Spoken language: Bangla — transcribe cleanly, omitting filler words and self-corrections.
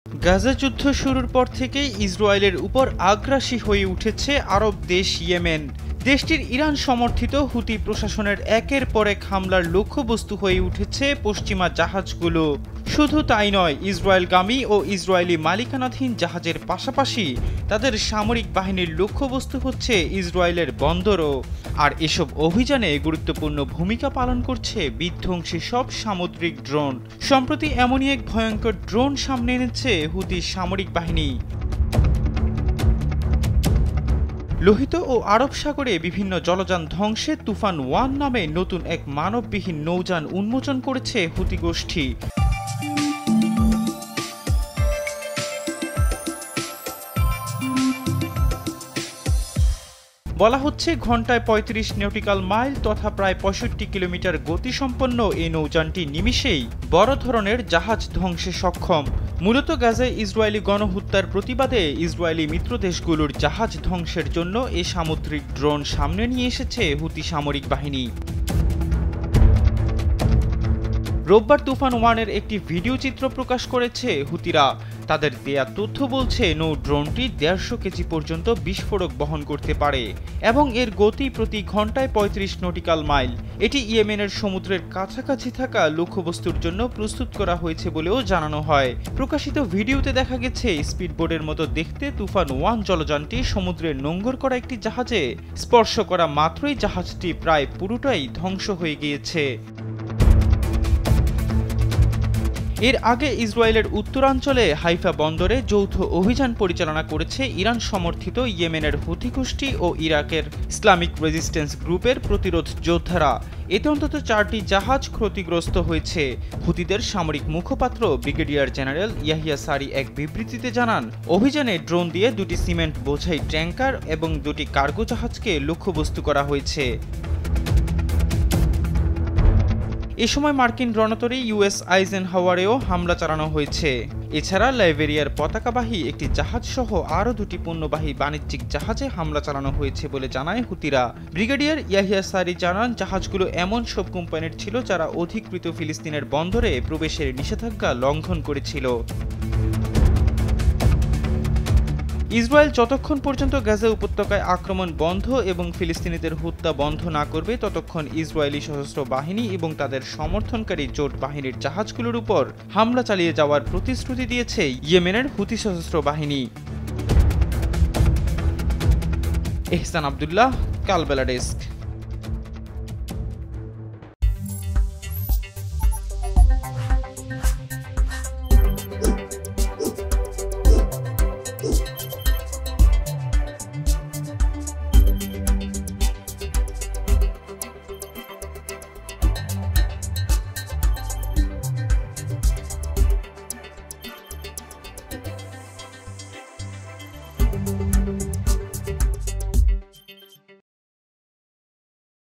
গাজা যুদ্ধ শুরুর পর থেকেই ইসরায়েলের উপর আগ্রাসী হয়ে উঠেছে আরব দেশ ইয়েমেন। দেশটির ইরান সমর্থিত হুতি প্রশাসনের একের পর এক হামলার লক্ষ্যবস্তু হয়ে উঠেছে পশ্চিমা জাহাজগুলো। শুধু তাই নয়, ইসরায়েলগামী ও ইসরায়েলি মালিকানাধীন জাহাজের পাশাপাশি তাদের সামরিক বাহিনীর লক্ষ্যবস্তু হচ্ছে ইসরায়েলের বন্দরও। আর এসব অভিযানে গুরুত্বপূর্ণ ভূমিকা পালন করছে বিধ্বংসী সব সামুদ্রিক ড্রোন। সম্প্রতি এমনই এক ভয়ঙ্কর ড্রোন সামনে এনেছে হুতি সামরিক বাহিনী। লোহিত ও আরব সাগরে বিভিন্ন জলযান ধ্বংসে তুফান 1 নামে নতুন এক মানববিহীন নৌযান উন্মোচন করেছে হুতি গোষ্ঠী। বলা হচ্ছে ঘন্টায় ৩৫ নটিক্যাল মাইল তথা প্রায় ৬৫ কিলোমিটার গতিসম্পন্ন এই নৌযানটি নিমিষেই বড় ধরনের জাহাজ ধ্বংসে সক্ষম। মূলত গাজায় ইসরায়েলি গণহত্যার প্রতিবাদে ইসরায়েলি মিত্র দেশগুলোর জাহাজ ধ্বংসের জন্য এই সামুদ্রিক ড্রোন সামনে নিয়ে এসেছে হুতি সামরিক বাহিনী। রোববার তুফান 1-এর একটি ভিডিও চিত্র প্রকাশ করেছে হুতিরা। তাদের দেয়া তথ্য বলছে নৌ ড্রোনটি ১৫০ কেজি পর্যন্ত বিস্ফোরক বহন করতে পারে এবং এর গতি প্রতি ঘন্টায় ৩৫ নটিক্যাল মাইল। এটি ইয়েমেনের সমুদ্রের কাছাকাছি থাকা লক্ষ্যবস্তুর জন্য প্রস্তুত করা হয়েছে বলেও জানানো হয়। প্রকাশিত ভিডিওতে দেখা গেছে স্পিডবোটের মতো দেখতে তুফান 1 জলযানটি সমুদ্রে নোঙর করা একটি জাহাজে স্পর্শ করা মাত্রই জাহাজটি প্রায় পুরোটাই ধ্বংস হয়ে গিয়েছে। এর আগে ইসরায়েলের উত্তরাঞ্চলে হাইফা বন্দরে যৌথ অভিযান পরিচালনা করেছে ইরান সমর্থিত ইয়েমেনের হুথি গোষ্ঠী ও ইরাকের ইসলামিক রেজিস্ট্যান্স গ্রুপের প্রতিরোধ যোদ্ধারা। এতে অন্তত 4টি জাহাজ ক্ষতিগ্রস্ত হয়েছে। হুতিদের সামরিক মুখপাত্র ব্রিগেডিয়ার জেনারেল ইয়াহিয়া সারি এক বিবৃতিতে জানান, অভিযানে ড্রোন দিয়ে 2টি সিমেন্ট বোঝাই ট্যাঙ্কার এবং 2টি কার্গো জাহাজকে লক্ষ্যবস্তু করা হয়েছে। এ সময় মার্কিন রণতরী ইউএস আইজেনহাওয়ারেও হামলা চালানো হয়েছে। এছাড়া লাইবেরিয়ার পতাকাবাহী একটি জাহাজ সহ আরও 2টি পণ্যবাহী বাণিজ্যিক জাহাজে হামলা চালানো হয়েছে বলে জানায় হুতিরা। ব্রিগেডিয়ার ইয়াহিয়া সারি জানান, জাহাজগুলো এমন সব কোম্পানির ছিল যারা অধিকৃত ফিলিস্তিনের বন্দরে প্রবেশের নিষেধাজ্ঞা লঙ্ঘন করেছিল। ইসরায়েল যতক্ষণ পর্যন্ত গাজা উপত্যকায় আক্রমণ বন্ধ এবং ফিলিস্তিনিদের হত্যা বন্ধ না করবে ততক্ষণ ইসরায়েলি সশস্ত্র বাহিনী এবং তাদের সমর্থনকারী জোট বাহিনীর জাহাজগুলোর উপর হামলা চালিয়ে যাওয়ার প্রতিশ্রুতি দিয়েছে ইয়েমেনের হুতি সশস্ত্র বাহিনী। এহসান আব্দুল্লাহ, কালবেলা ডেস্ক।